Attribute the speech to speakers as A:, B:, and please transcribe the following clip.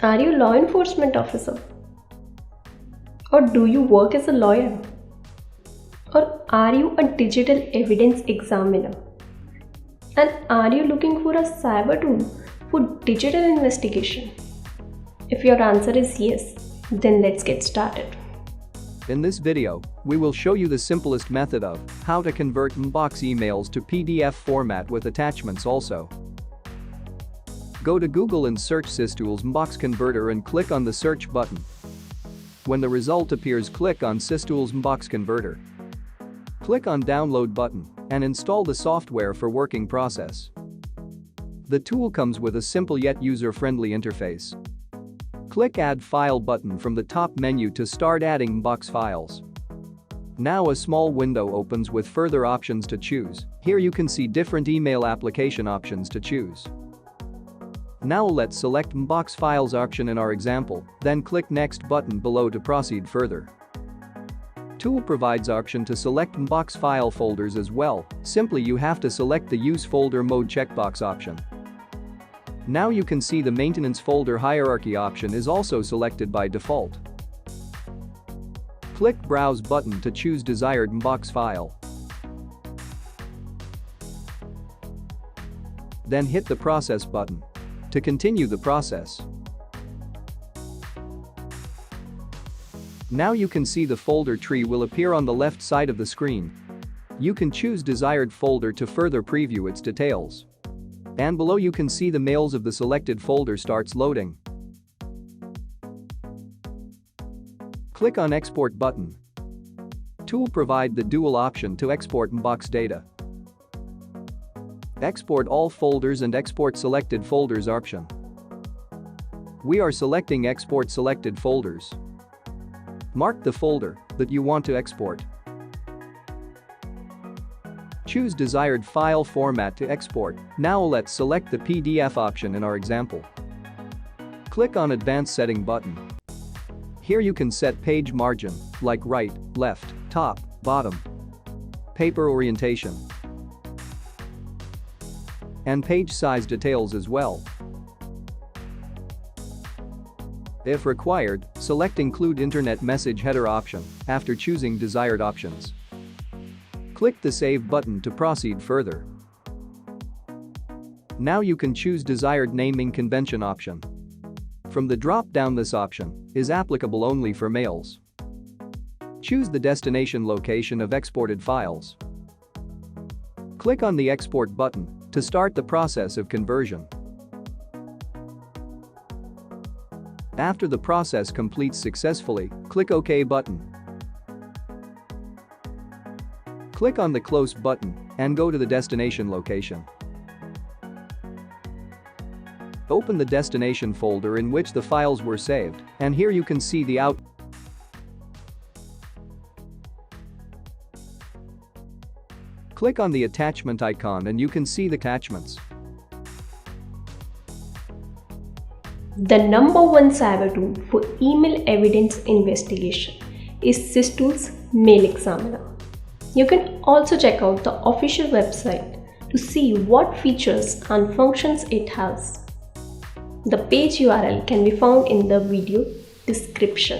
A: Are you a law enforcement officer? Or do you work as a lawyer? Or are you a digital evidence examiner? And are you looking for a cyber tool for digital investigation? If your answer is yes, then let's get started.
B: In this video, we will show you the simplest method of how to convert MBOX emails to PDF format with attachments also. Go to Google and search SysTools MBOX Converter and click on the search button. When the result appears, click on SysTools MBOX Converter. Click on Download button and install the software for working process. The tool comes with a simple yet user-friendly interface. Click Add File button from the top menu to start adding MBOX files. Now a small window opens with further options to choose. Here you can see different email application options to choose. Now let's select MBOX files option in our example, then click Next button below to proceed further. Tool provides option to select MBOX file folders as well. Simply you have to select the Use Folder Mode checkbox option. Now you can see the Maintenance Folder Hierarchy option is also selected by default. Click Browse button to choose desired MBOX file. Then hit the Process button to continue the process. Now you can see the folder tree will appear on the left side of the screen. You can choose desired folder to further preview its details. And below you can see the mails of the selected folder starts loading. Click on Export button. Tool provide the dual option to export MBOX data. Export all folders and export selected folders option. We are selecting export selected folders. Mark the folder that you want to export. Choose desired file format to export. Now let's select the PDF option in our example. Click on Advanced Setting button. Here you can set page margin, like right, left, top, bottom, paper orientation, and page size details as well. If required, select Include Internet Message Header option after choosing desired options. Click the Save button to proceed further. Now you can choose desired naming convention option. From the drop-down, this option is applicable only for mails. Choose the destination location of exported files. Click on the Export button to start the process of conversion. After the process completes successfully, click OK button. Click on the Close button and go to the destination location. Open the destination folder in which the files were saved, and here you can see the out. Click on the attachment icon and you can see the attachments.
A: The #1 cyber tool for email evidence investigation is SysTools Mail Examiner. You can also check out the official website to see what features and functions it has. The page URL can be found in the video description.